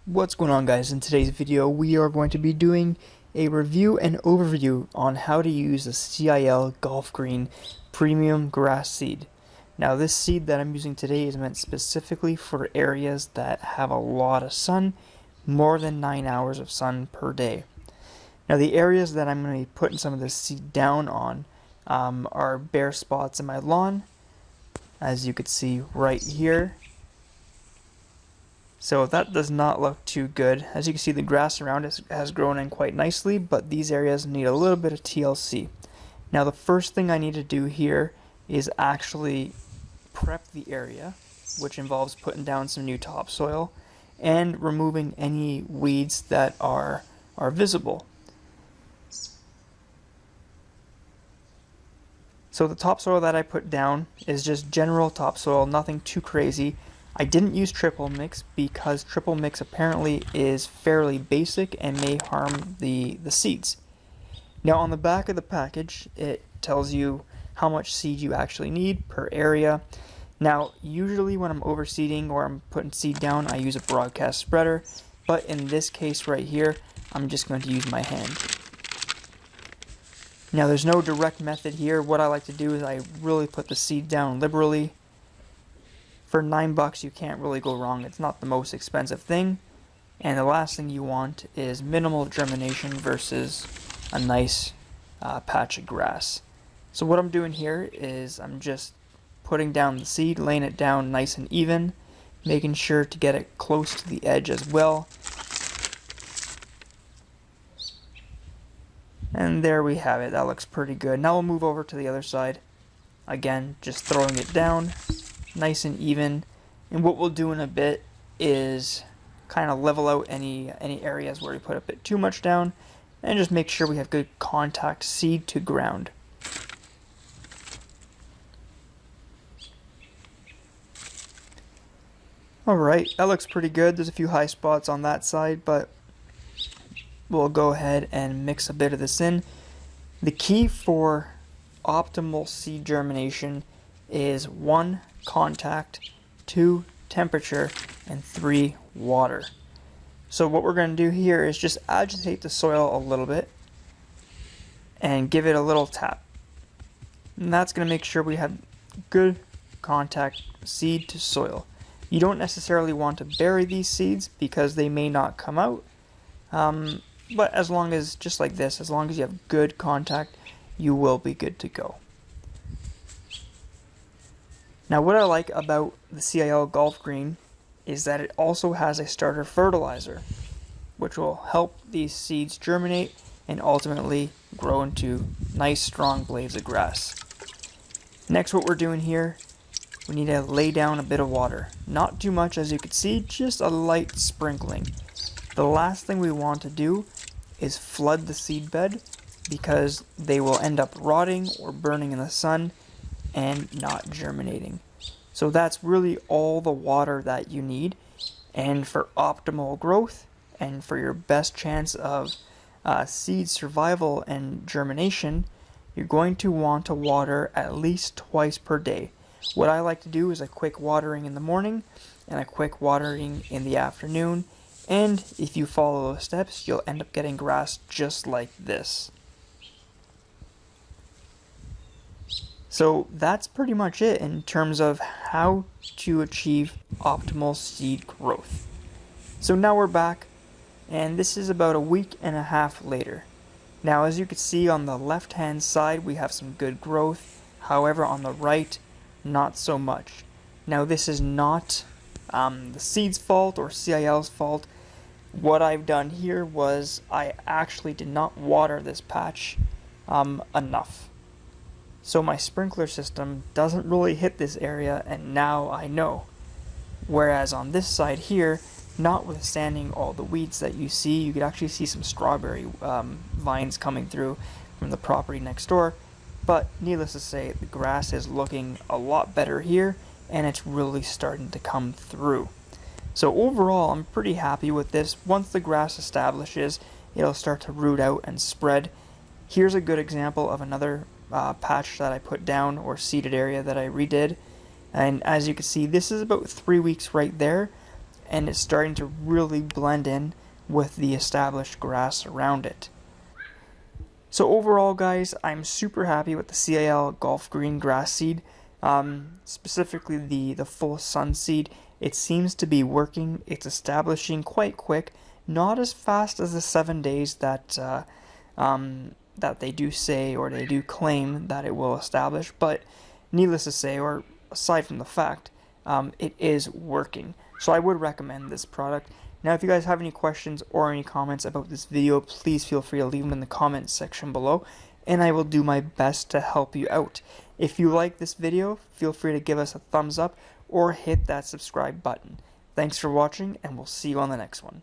What's going on, guys? In today's video we are going to be doing a review and overview on how to use the CIL Golfgreen Premium Grass Seed. Now this seed that I'm using today is meant specifically for areas that have a lot of sun, more than 9 hours of sun per day. Now the areas that I'm going to be putting some of this seed down on are bare spots in my lawn, as you can see right here. So that does not look too good. As you can see, the grass around it has grown in quite nicely, but these areas need a little bit of TLC. Now the first thing I need to do here is actually prep the area, which involves putting down some new topsoil and removing any weeds that are visible. So the topsoil that I put down is just general topsoil, nothing too crazy. I didn't use triple mix because triple mix apparently is fairly basic and may harm the seeds. Now on the back of the package it tells you how much seed you actually need per area. Now usually when I'm overseeding or I'm putting seed down I use a broadcast spreader, but in this case right here I'm just going to use my hand. Now there's no direct method here. What I like to do is I really put the seed down liberally. For $9 you can't really go wrong. It's not the most expensive thing, and the last thing you want is minimal germination versus a nice patch of grass. So what I'm doing here is I'm just putting down the seed, laying it down nice and even, making sure to get it close to the edge as well. And there we have it. That looks pretty good. Now we'll move over to the other side. Again, just throwing it down nice and even, and what we'll do in a bit is kind of level out any areas where we put a bit too much down and just make sure we have good contact seed to ground. Alright, that looks pretty good. There's a few high spots on that side, but we'll go ahead and mix a bit of this in. The key for optimal seed germination is 1. Contact, 2. Temperature, and 3. Water. So what we're going to do here is just agitate the soil a little bit and give it a little tap. And that's going to make sure we have good contact seed to soil. You don't necessarily want to bury these seeds because they may not come out. But as long as, just like this, as long as you have good contact, you will be good to go. Now what I like about the CIL Golfgreen is that it also has a starter fertilizer, which will help these seeds germinate and ultimately grow into nice strong blades of grass. Next, what we're doing here, we need to lay down a bit of water. Not too much, as you can see, just a light sprinkling. The last thing we want to do is flood the seed bed because they will end up rotting or burning in the sun and not germinating. So that's really all the water that you need, and for optimal growth and for your best chance of seed survival and germination, you're going to want to water at least twice per day. What I like to do is a quick watering in the morning and a quick watering in the afternoon, and if you follow those steps you'll end up getting grass just like this. So that's pretty much it in terms of how to achieve optimal seed growth. So now we're back, and this is about a week and a half later. Now as you can see on the left hand side we have some good growth, however on the right not so much. Now this is not the seed's fault or CIL's fault. What I've done here was I actually did not water this patch enough. So my sprinkler system doesn't really hit this area, and now I know. Whereas on this side here, notwithstanding all the weeds that you see, you could actually see some strawberry vines coming through from the property next door. But needless to say, the grass is looking a lot better here, and it's really starting to come through. So overall, I'm pretty happy with this. Once the grass establishes, it'll start to root out and spread. Here's a good example of another patch that I put down, or seeded area that I redid, and as you can see this is about 3 weeks right there, and it's starting to really blend in with the established grass around it. So overall, guys, I'm super happy with the CIL Golfgreen Grass Seed, specifically the full sun seed. It seems to be working. It's establishing quite quick, not as fast as the 7 days that that they do say, or they do claim that it will establish, but needless to say, or aside from the fact, it is working. So I would recommend this product. Now, if you guys have any questions or any comments about this video, please feel free to leave them in the comments section below, and I will do my best to help you out. If you like this video, feel free to give us a thumbs up or hit that subscribe button. Thanks for watching, and we'll see you on the next one.